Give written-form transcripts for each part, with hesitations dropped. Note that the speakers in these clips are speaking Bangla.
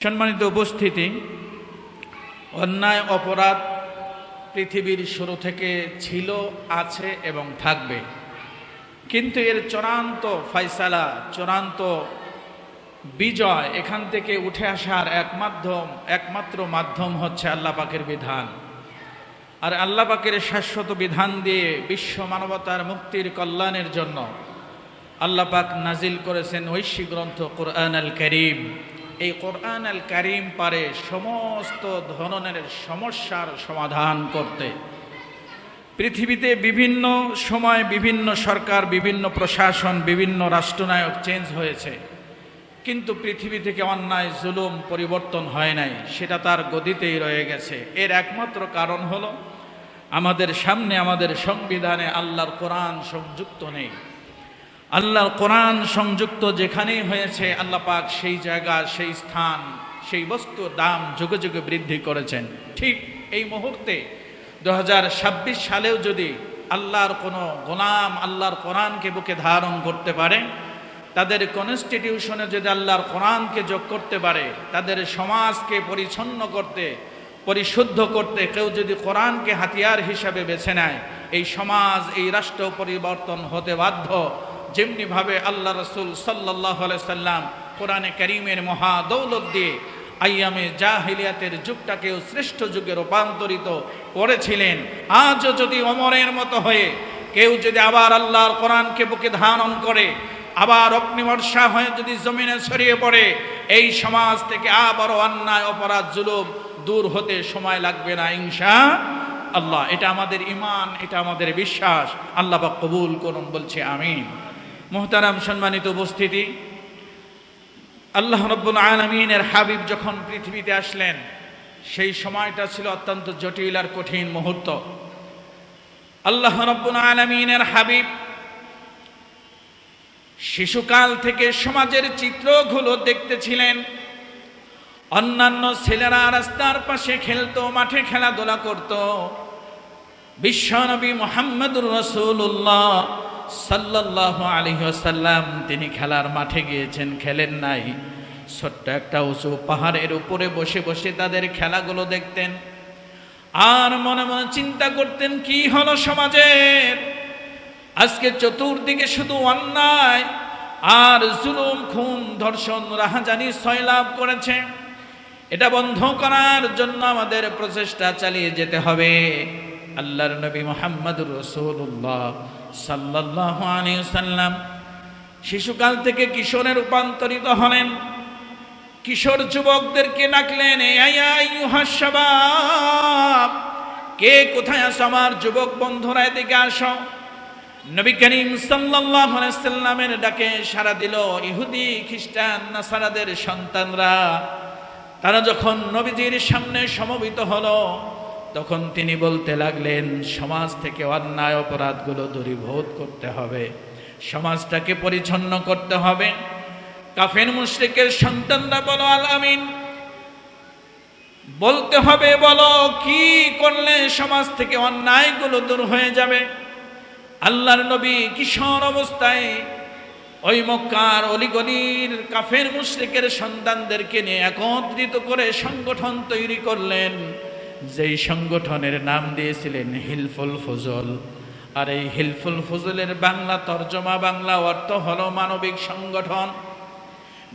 সম্মানিত উপস্থিতি, অন্যায় অপরাধ পৃথিবীর শুরু থেকে ছিল, আছে এবং থাকবে। কিন্তু এর চূড়ান্ত ফয়সালা, চূড়ান্ত বিজয়, এখান থেকে উঠে আসার একমাত্র মাধ্যম হচ্ছে আল্লাহ পাকের বিধান। আর আল্লাহ পাকের শাশ্বত বিধান দিয়ে বিশ্ব মানবতার মুক্তির কল্যাণের জন্য আল্লাহ পাক নাজিল করেছেন ঐশী গ্রন্থ কোরআন আল কারীম। এই কোরআন আল কারীম পারে সমস্ত ধরনের সমস্যার সমাধান করতে। পৃথিবীতে বিভিন্ন সময় বিভিন্ন সরকার, বিভিন্ন প্রশাসন, বিভিন্ন রাষ্ট্রনায়ক চেঞ্জ হয়েছে, কিন্তু পৃথিবী থেকে অন্যায় জুলুম পরিবর্তন হয় নাই, সেটা তার গদিতেই রয়ে গেছে। এর একমাত্র কারণ হলো আমাদের সামনে, আমাদের সংবিধানে আল্লাহর কোরআন সংযুক্ত নেই। আল্লাহর কোরআন সংযুক্ত যেখানেই হয়েছে, আল্লাহ পাক সেই জায়গা, সেই স্থান, সেই বস্তুর দাম যুগে যুগে বৃদ্ধি করেছেন। ঠিক এই মুহূর্তে 2026 সালেও যদি আল্লাহর কোনো গোলাম আল্লাহর কোরআনকে বুকে ধারণ করতে পারে, তাদের কনস্টিটিউশনে যদি আল্লাহর কোরআনকে যোগ করতে পারে, তাদের সমাজকে পরিচ্ছন্ন করতে, পরিশুদ্ধ করতে কেউ যদি কোরআনকে হাতিয়ার হিসাবে বেছে নেয়, এই সমাজ, এই রাষ্ট্র পরিবর্তন হতে বাধ্য। যেমনিভাবে আল্লাহ রসুল সাল্লাল্লাহু আলাইহি সাল্লাম কোরআনে কারীমের মহা দৌলত দিয়ে আইয়ামে জাহিলিয়াতের যুগটাকেও শ্রেষ্ঠ যুগে রূপান্তরিত করেছিলেন। আজও যদি ওমরের মতো হয়ে কেউ যদি আবার আল্লাহর কোরআনকে বুকে ধারণ করে, আবার অগ্নিবর্ষা হয়ে যদি জমিনে ছড়িয়ে পড়ে, এই সমাজ থেকে আবারও অন্যায় অপরাধ জুলুম দূর হতে সময় লাগবে না ইনশাআল্লাহ। এটা আমাদের ঈমান, এটা আমাদের বিশ্বাস। আল্লাহ পাক কবুল করুন, বলছে আমিন। মুহতারাম সম্মানিত উপস্থিতি, আল্লাহ রাব্বুল আলামিনের হাবিব যখন পৃথিবীতে আসলেন, সেই সময়টা ছিল অত্যন্ত জটিল আর কঠিন মুহূর্ত। আল্লাহ রাব্বুল আলামিনের হাবিব শিশুকাল থেকে সমাজের চিত্রগুলো দেখতেছিলেন। অন্যান্য ছেলেরা রাস্তার পাশে খেলতো, মাঠে খেলাধুলা করত। বিশ্বনবী মুহাম্মদুর রাসূলুল্লাহ সাল্লাল্লাহু আলাইহি ওয়াসাল্লাম তিনি খেলার মাঠে গিয়েছেন, খেলেন নাই। ছোট্ট একটা উঁচু পাহাড়ের উপরে বসে বসে তাদের খেলাগুলো দেখতেন, আর মনে মনে চিন্তা করতেন, কি হলো সমাজের? আজকে চতুর্দিকে শুধু অন্যায় আর জুলুম, খুন, ধর্ষণ, রাহাজানি সয়লাভ করেছে। এটা বন্ধ করার জন্য আমাদের প্রচেষ্টা চালিয়ে যেতে হবে। আল্লাহর নবী মুহাম্মদুর রাসূলুল্লাহ সাল্লাল্লাহু আলাইহি ওয়াসাল্লাম শিশুকাল থেকে কিশোরে রূপান্তরিত হলেন। কিশোর যুবকদেরকে ডাকলেন, ইয়া আইয়ুহাস শাবাব, কে কোথায় আছো আমার যুবক বন্ধুরা, এদিকে আসো। নবী করিম সাল্লাল্লাহু আলাইহি ওয়াসাল্লামের ডাকে সাড়া দিল ইহুদি, খ্রিস্টান, নাসারাদের সন্তানরা। তারা যখন নবীজির সামনে সমবেত হলো, তখন তিনি বলতে লাগলেন, সমাজ থেকে অন্যায় অপরাধগুলো দূরীভূত করতে হবে, সমাজটাকে পরিচ্ছন্ন করতে হবে। কাফের মুশরিকের সন্তানরা বলো আল আমিন, বলতে হবে, বলো কি করলে সমাজ থেকে অন্যায়গুলো দূর হয়ে যাবে। আল্লাহর নবী কিশোর অবস্থায় ওই মক্কার অলিগলির কাফের মুশরিকের সন্তানদেরকে নিয়ে একত্রিত করে সংগঠন তৈরি করলেন, যেই সংগঠনের নাম দিয়েছিলেন হিলফুল ফুজল। আর এই হিলফুল ফুজলের বাংলা তর্জমা, বাংলা অর্থ হলো মানবিক সংগঠন।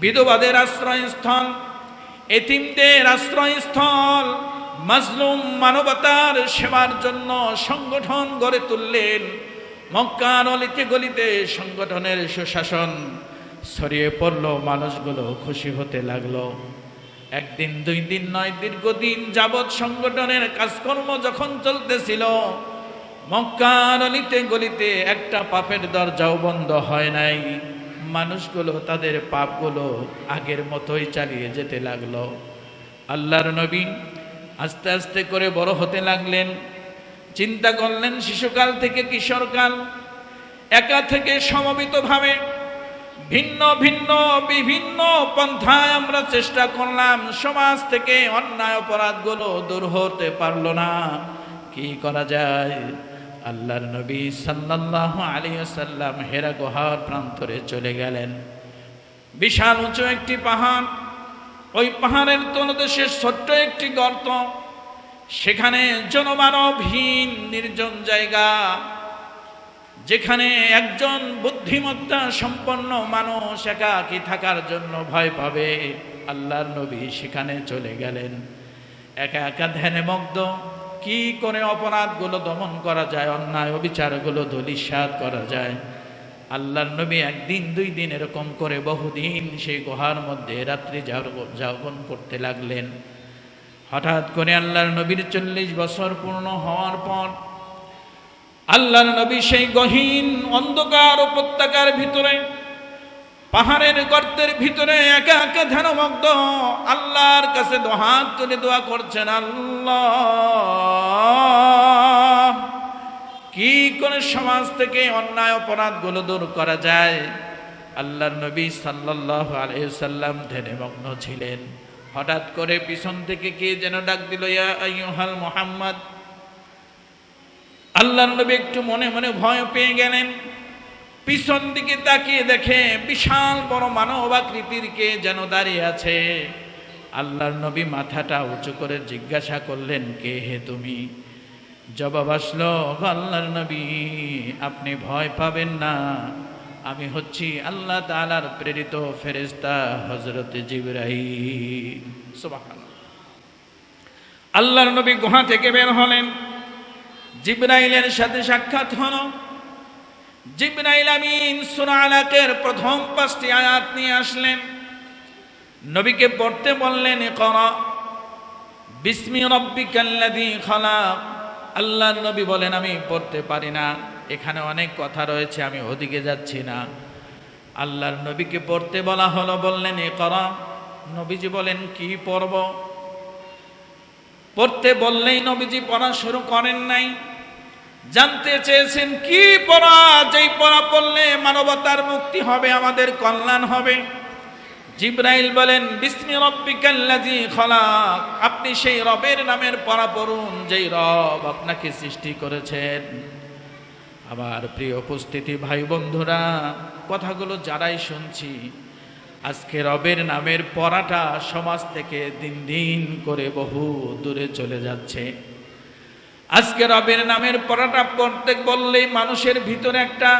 বিধবাদের আশ্রয়স্থল, এতিমদের আশ্রয়স্থল, মাজলুম মানবতার সেবার জন্য সংগঠন গড়ে তুললেন। মক্কার অলিতে গলিতে সংগঠনের সুশাসন ছড়িয়ে পড়ল, মানুষগুলো খুশি হতে লাগলো। একদিন, 2 দিন নয়, দীর্ঘদিন যাবৎ সংগঠনের কাজকর্ম যখন চলতেছিল, মক্কার অলিতে গলিতে একটা পাপের দরজাও বন্ধ হয় নাই। মানুষগুলো তাদের পাপগুলো আগের মতোই চালিয়ে যেতে লাগলো। আল্লাহর নবী আস্তে আস্তে করে বড় হতে লাগলেন। চিন্তা করলেন, শিশুকাল থেকে কিশোরকাল, একা থেকে সমবেতভাবে ভিন্ন ভিন্ন বিভিন্ন পন্থায় আমরা চেষ্টা করলাম, সমাজ থেকে অন্যায় অপরাধগুলো দূর হতে পারলো না। কি করা যায়? আল্লাহর নবী সাল্লাল্লাহু আলাইহি ওয়াসাল্লাম হেরা গুহার প্রান্তরে চলে গেলেন। বিশাল উঁচু একটি পাহাড়, ওই পাহাড়ের তলদেশে ছোট্ট একটি গর্ত, সেখানে জনমানবহীন নির্জন জায়গা, যেখানে একজন বুদ্ধিমত্তা সম্পন্ন মানুষ একাকী থাকার জন্য ভয় পাবে। আল্লাহর নবী সেখানে চলে গেলেন, একা একা ধ্যানে মগ্ন। কি করে অপরাধগুলো দমন করা যায়, অন্যায় অবিচারগুলো ধূলিসাৎ করা যায়। আল্লাহর নবী একদিন দুই দিন এরকম করে বহুদিন সেই গুহার মধ্যে রাত্রি যাপন করতে লাগলেন। হঠাৎ করে আল্লাহর নবীর 40 বছর পূর্ণ হওয়ার পর আল্লাহর নবী সেই গহীন অন্ধকার উপত্যকার ভিতরে, পাহাড়ের গর্তের ভিতরে একা একা ধ্যানমগ্ন আল্লাহর কাছে দুহাত তুলে দোয়া করছেন, আল্লাহ, কি করে সমাজ থেকে অন্যায় অপরাধগুলো দূর করা যায়। আল্লাহর নবী সাল্লাল্লাহু আলাইহি সাল্লাম ধ্যানে মগ্ন ছিলেন। হঠাৎ করে পিছন থেকে কে যেন ডাক দিল, ইয়া আইয়ুহাল মুহাম্মদ। আল্লাহর নবী একটু মনে মনে ভয় পেয়ে গেলেন। পিছন দিকে তাকিয়ে দেখে বিশাল বড় মানব আকৃতির কে যেন দাঁড়িয়ে আছে। আল্লাহর নবী মাথাটা উঁচু করে জিজ্ঞাসা করলেন, কে হে তুমি? জবাব আসলো, আল্লাহর নবী, আপনি ভয় পাবেন না, আমি হচ্ছি আল্লাহ তাআলার প্রেরিত ফেরেশতা হযরত জিবরাইল। সুবহানাল্লাহ। আল্লাহর নবী গুহা থেকে বের হলেন, জিবরাইলের সাথে সাক্ষাৎ হলো। জিবরাইল আমিন সূরা আলাকের প্রথম 5টি আয়াত নিয়ে আসলেন, নবীকে পড়তে বললেন, ইকরা বিসমি রাব্বিকাল্লাযী খালাক। আল্লাহর নবী বলেন, আমি পড়তে পারি না, এখানে অনেক কথা রয়েছে, আমি ওদিকে যাচ্ছি না। আল্লাহর নবীকে পড়তে বলা হলো, বললেন ইকরা। নবীজি বলেন, কি পড়ব? পড়তে বললেই নবীজি পড়া শুরু করেন নাই। জানতে চেয়েছেন কি পড়া, যেই পড়া পড়লে মানবতার মুক্তি হবে, আমাদের কল্যাণ হবে। জিবরাইল বলেন, বিসমি রাব্বিকাল্লাযী খালাক। আপনি সেই রবের নামের পড়া পড়ুন, যেই রব আপনাকে সৃষ্টি করেছেন। আমার প্রিয় উপস্থিতি ভাই বন্ধুরা, কথাগুলো যারাই শুনছি, আজকে রবের নামের পড়াটা সমাজ থেকে দিন দিন করে বহু দূরে চলে যাচ্ছে। আজকে রবের নামের পড়াটা পড়তে বললেই মানুষের ভিতরে একটা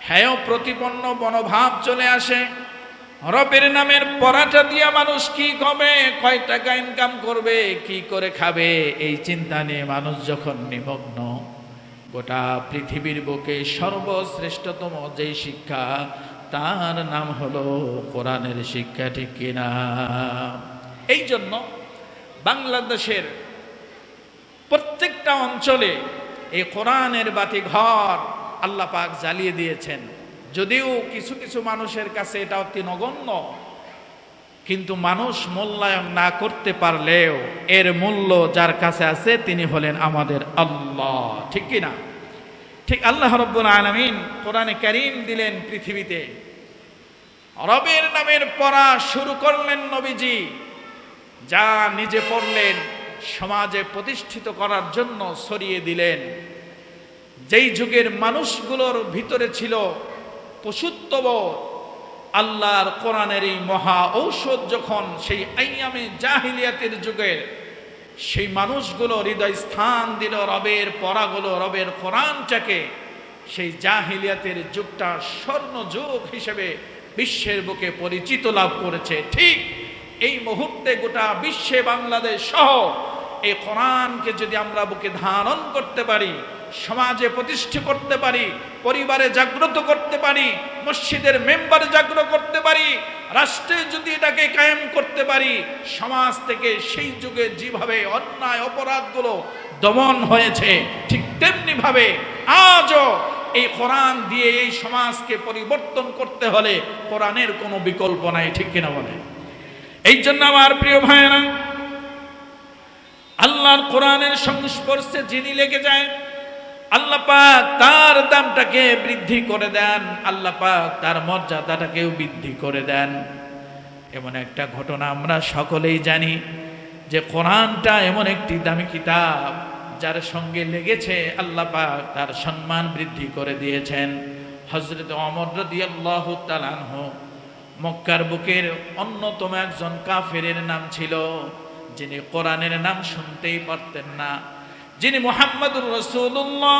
হেয় প্রতিপন্ন মনোভাব চলে আসে। রবের নামের পড়াটা দিয়ে মানুষ কি হবে, কয় টাকা ইনকাম করবে, কি করে খাবে, এই চিন্তা নিয়ে মানুষ যখন নিমগ্ন, গোটা পৃথিবীর বুকে সর্বশ্রেষ্ঠতম যেই শিক্ষা, তার নাম হলো কোরআনের শিক্ষা, ঠিক কিনা? এই জন্য বাংলাদেশের প্রত্যেকটা অঞ্চলে এই কোরআনের বাতি ঘর আল্লাহ পাক জ্বালিয়ে দিয়েছেন। যদিও কিছু কিছু মানুষের কাছে এটা অতি নগণ্য, কিন্তু মানুষ মূল্যায়ন না করতে পারলেও এর মূল্য যার কাছে আছে তিনি হলেন আমাদের আল্লাহ, ঠিক কিনা? ঠিক আল্লাহ রাব্বুল আলামিন কোরআনে কারীম দিলেন পৃথিবীতে। রবের নামের পড়া শুরু করলেন নবীজি, যা নিজে পড়লেন সমাজে প্রতিষ্ঠিত করার জন্য ছড়িয়ে দিলেন। যেই যুগের মানুষগুলোর ভিতরে ছিল পশুত্ববোধ, আল্লাহর কোরআনের এই মহা ঔষধ যখন সেই আইয়ামে জাহিলিয়াতের যুগের সেই মানুষগুলো হৃদয় স্থান দিল রবের পড়াগুলো, রবের কোরআনটাকে, সেই জাহিলিয়াতের যুগটা স্বর্ণ যুগ হিসেবে বিশ্বের বুকে পরিচিত লাভ করেছে। ঠিক এই মুহূর্তে গোটা বিশ্বে বাংলাদেশ সহ এই কোরআনকে যদি আমরা বুকে ধারণ করতে পারি, সমাজে প্রতিষ্ঠা করতে পারি, পরিবারে জাগ্রত করতে পারি, মসজিদের মেম্বারে জাগ্রত করতে পারি, রাষ্ট্রে যদি এটাকে কায়েম করতে পারি, সমাজ থেকে সেই যুগে যেভাবে অন্যায় অপরাধগুলো দমন হয়েছে, ঠিক তেমনি ভাবে আজও এই কোরআন দিয়ে এই সমাজকে পরিবর্তন করতে হলে কোরআনের কোনো বিকল্প নাই, ঠিক কিনা বলে? এই জন্য আমার প্রিয় ভাইয়েরা, আল্লাহর কোরআনের সংস্পর্শে যিনি লেগে যায়, আল্লাহ পাক তার দামটাকে বৃদ্ধি করে দেন, আল্লাহ পাক তার মর্যাদাটাকেও বৃদ্ধি করে দেন। এমন একটা ঘটনা আমরা সকলেই জানি যে কোরআনটা এমন একটি দামি কিতাব, যার সঙ্গে লেগেছে আল্লাহ পাক তার সম্মান বৃদ্ধি করে দিয়েছেন। হযরত ওমর রাদিয়াল্লাহু তাআলা আনহু মক্কার বুকের অন্যতম একজন কাফেরের নাম ছিল, যিনি কোরআনের নাম শুনতেই পারতেন না, যিনি মুহাম্মদুর রাসূলুল্লাহ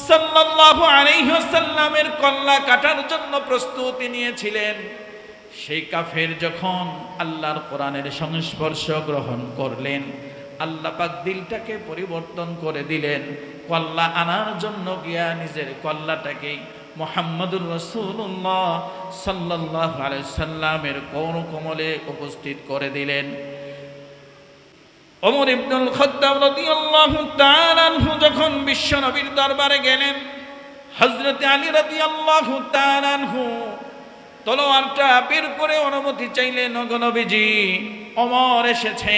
সাল্লাল্লাহু আলাইহি ওয়াসাল্লামের কল্লা কাটার জন্য প্রস্তুতি নিয়েছিলেন। সেই কাফের যখন আল্লাহর কোরআনের সংস্পর্শ গ্রহণ করলেন, আল্লাহ পাক দিলটাকে পরিবর্তন করে দিলেন। কল্লা আনার জন্য গিয়া নিজের কল্লাটাকে মুহাম্মদুর রাসূলুল্লাহ সাল্লাল্লাহু আলাইহি ওয়াসাল্লামের করকমলে উপস্থিত করে দিলেন। ওমর ইবনুল খাত্তাব রাদিয়াল্লাহু তাআলা আনহু যখন বিশ্বনবীর দরবারে গেলেন, হযরত আলী রাদিয়াল্লাহু তাআলা আনহু তলোয়ারটা বের করে অনুমতি চাইলেন, ওগো নবীজি, ওমর এসেছে,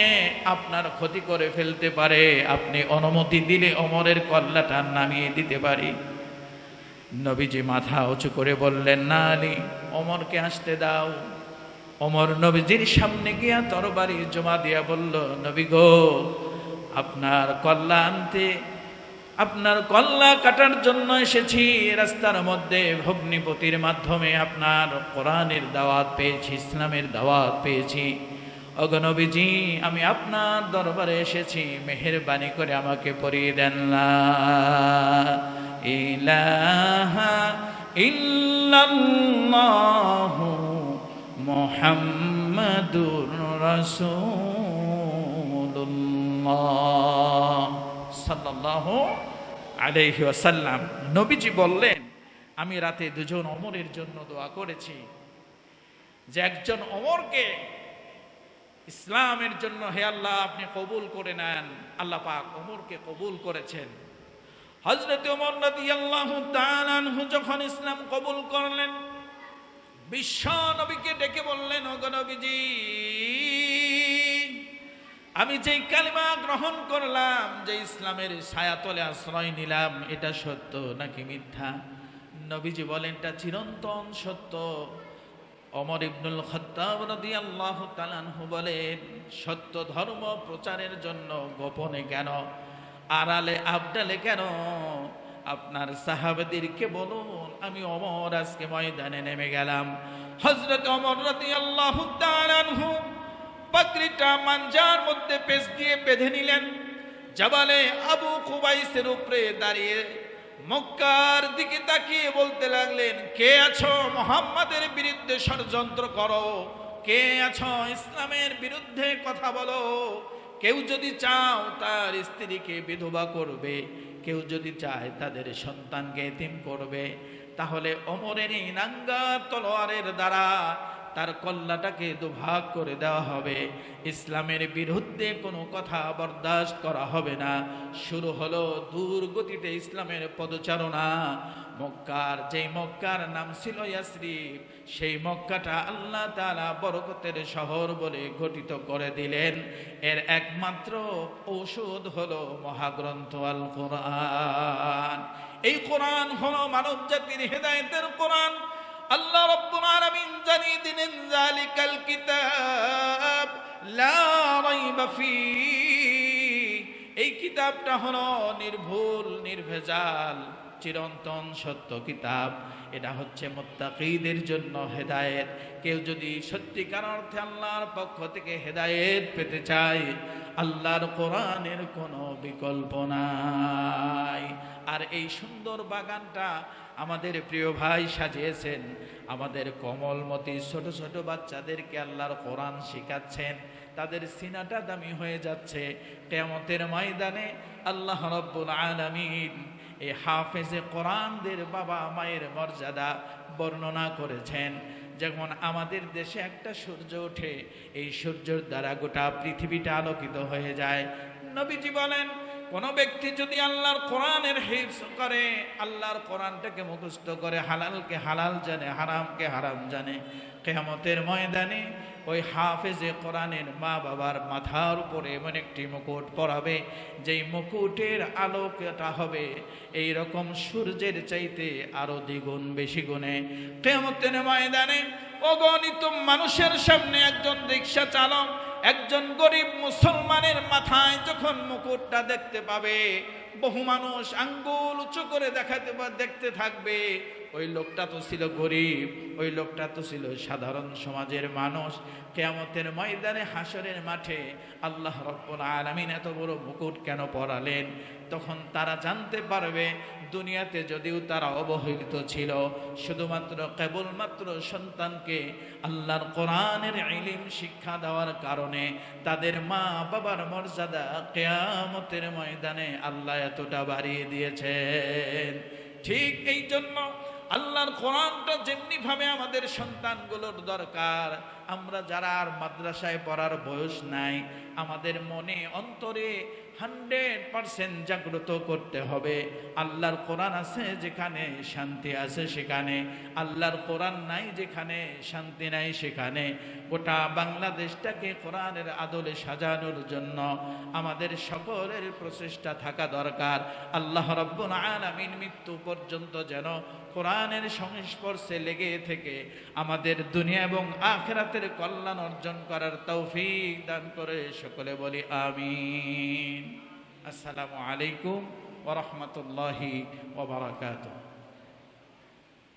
আপনার ক্ষতি করে ফেলতে পারে, আপনি অনুমতি দিলে ওমরের কল্লাটা নামিয়ে দিতে পারি। নবীজি মাথা উঁচু করে বললেন, না আলী, ওমরকে আসতে দাও। ওমর নবীজির সামনে গিয়া তরবারি জমা দিয়া বলল, নবী গো, আপনার কল্লা আনতে, আপনার কল্লা কাটার জন্য এসেছি। রাস্তার মধ্যে ভগ্নিপতির মাধ্যমে আপনার কোরআনের দাওয়াত পেয়েছি, ইসলামের দাওয়াত পেয়েছি। ওগো নবীজি, আমি আপনার দরবারে এসেছি, মেহেরবানি করে আমাকে পরিয়ে দেন লা ইলাহা ইল্লাল্লাহু মুহাম্মাদুর রাসূলুল্লাহ সাল্লাল্লাহু আলাইহি ওয়াসাল্লাম। নবীজি বললেন, আমি রাতে দুজন ওমরের জন্য দোয়া করেছি যে একজন ওমরকে ইসলামের জন্য হে আল্লাহ আপনি কবুল করে নেন। আল্লাহ পাক ওমরকে কবুল করেছেন। হযরত ওমর রাদিয়াল্লাহু তাআলা আনহু যখন ইসলাম কবুল করলেন, বিশ্ব নবীকে ডেকে বললেন, ওগো নবীজি, আমি যেই কালিমা গ্রহণ করলাম, যে ইসলামের ছায়াতলে আশ্রয় নিলাম, এটা সত্য নাকি মিথ্যা? নবীজি বলেন, এটা চিরন্তন সত্য। ওমর ইবনুল খাত্তাব রাদিয়াল্লাহু তাআলা আনহু বলেন, সত্য ধর্ম প্রচারের জন্য গোপনে কেন, আড়ালে আবডালে কেন? আপনার সাহাবাদেরকে বলুন, আমি ওমর আজকে ময়দানে নেমে গেলাম। হযরত ওমর রাদিয়াল্লাহু তাআলা আনহু পাগড়িটা মানজার মধ্যে পেঁচ দিয়ে বেঁধে নিলেন, জাবালে আবু কুবাইসের উপরে দাঁড়িয়ে মক্কার দিকে তাকিয়ে বলতে লাগলেন, কে আছো মুহাম্মাদের বিরুদ্ধে ষড়যন্ত্র করো? কে আছো ইসলামের বিরুদ্ধে কথা বলো? কেউ যদি চাও তার স্ত্রীকে বিধবা করবে, কেউ যদি চায় তাদের সন্তানকে এতিম করবে, তাহলে ওমরের এই নাঙ্গা তলোয়ারের দ্বারা তার কল্লাটাকে দুভাগ করে দেওয়া হবে। ইসলামের বিরুদ্ধে কোনো কথা বরদাস্ত করা হবে না। শুরু হলো দূর গতিতে ইসলামের পদচারণা। মক্কার নাম ছিল ইয়াসরিব, সেই মক্কাটা আল্লাহ তাআলা বরকতের শহর বলে গঠিত করে দিলেন। এর একমাত্র ঔষধ হলো মহাগ্রন্থ আল কোরআন। এই কোরআন হলো মানব জাতির হেদায়েতের কোরআন। আল্লাহ রাব্বুল আলামিন জানিয়ে দিলেন, যালিকাল কিতাব লা রাইবা ফি, এই কিতাবটা হলো নির্ভুল নির্ভেজাল চিরন্তন সত্য কিতাব। এটা হচ্ছে মুত্তাকীদের জন্য হেদায়েত। কেউ যদি সত্যিকার অর্থে আল্লাহর পক্ষ থেকে হেদায়েত পেতে চায়, আল্লাহর কোরআনের কোনো বিকল্প নাই। আর এই সুন্দর বাগানটা আমাদের প্রিয় ভাই সাজিয়েছেন। আমাদের কোমলমতি ছোট ছোট বাচ্চাদেরকে আল্লাহর কোরআন শেখাচ্ছেন, তাদের সিনাটা দামি হয়ে যাচ্ছে। কিয়ামতের ময়দানে আল্লাহ রাব্বুল আলামিন এই হাফেজে কোরআনদের বাবা মায়ের মর্যাদা বর্ণনা করেছেন। যেমন আমাদের দেশে একটা সূর্য ওঠে, এই সূর্যের দ্বারা গোটা পৃথিবীটা আলোকিত হয়ে যায়। নবীজি বলেন, কোন ব্যক্তি যদি আল্লাহর কোরআনের হিফজ করে, আল্লাহর কোরআনটাকে মুখস্থ করে, হালালকে হালাল জানে, হারামকে হারাম জানে, কিয়ামতের ময়দানে ওই হাফেজে কোরআনের মা বাবার মাথার উপরে এমন একটি মুকুট পরাবে, যেই মুকুটের আলোকটা হবে এই রকম সূর্যের চাইতে আরো দ্বিগুণ বেশি গুণে। কিয়ামতের ময়দানে অগণিত মানুষের সামনে একজন রিকশা চালক, একজন গরিব মুসলমানের মাথায় যখন মুকুটটা দেখতে পাবে, বহু মানুষ আঙ্গুল উঁচু করে দেখতে থাকবে, ওই লোকটা তো ছিল গরিব, ওই লোকটা তো ছিল সাধারণ সমাজের মানুষ। কিয়ামতের ময়দানে হাসরের মাঠে আল্লাহ রাব্বুল আলামিন এত বড় মুকুট কেন পরালেন? তখন তারা জানতে পারবে দুনিয়াতে যদিও তারা অবহেলিত ছিল, শুধুমাত্র কেবলমাত্র সন্তানকে আল্লাহর কোরআনের ইলম শিক্ষা দেওয়ার কারণে তাদের মা বাবার মর্যাদা কিয়ামতের ময়দানে আল্লাহ এতটা বাড়িয়ে দিয়েছেন। ঠিক এই জন্য আল্লাহর কোরআনটা যেমনি ভাবে আমাদের সন্তানগুলোর দরকার, আমরা যারা আর মাদ্রাসায় পড়ার বয়স নাই, আমাদের মনে অন্তরে 100% জাগ্রত করতে হবে। আল্লাহর কোরআন আছে যেখানে শান্তি আছে সেখানে, আল্লাহর কোরআন নাই যেখানে শান্তি নাই সেখানে। গোটা বাংলাদেশটাকে কোরআনের আদলে সাজানোর জন্য আমাদের সকলের প্রচেষ্টা থাকা দরকার। আল্লাহ রাব্বুল আলামিন মৃত্যু পর্যন্ত যেন কোরআনের সংস্পর্শে লেগে থেকে আমাদের দুনিয়া এবং আখিরাতের কল্যাণ অর্জন করার তৌফিক দান করে সকলে বলি আমিন। আসসালামু আলাইকুম ওয়া রাহমাতুল্লাহি ওয়া বারাকাতুহু।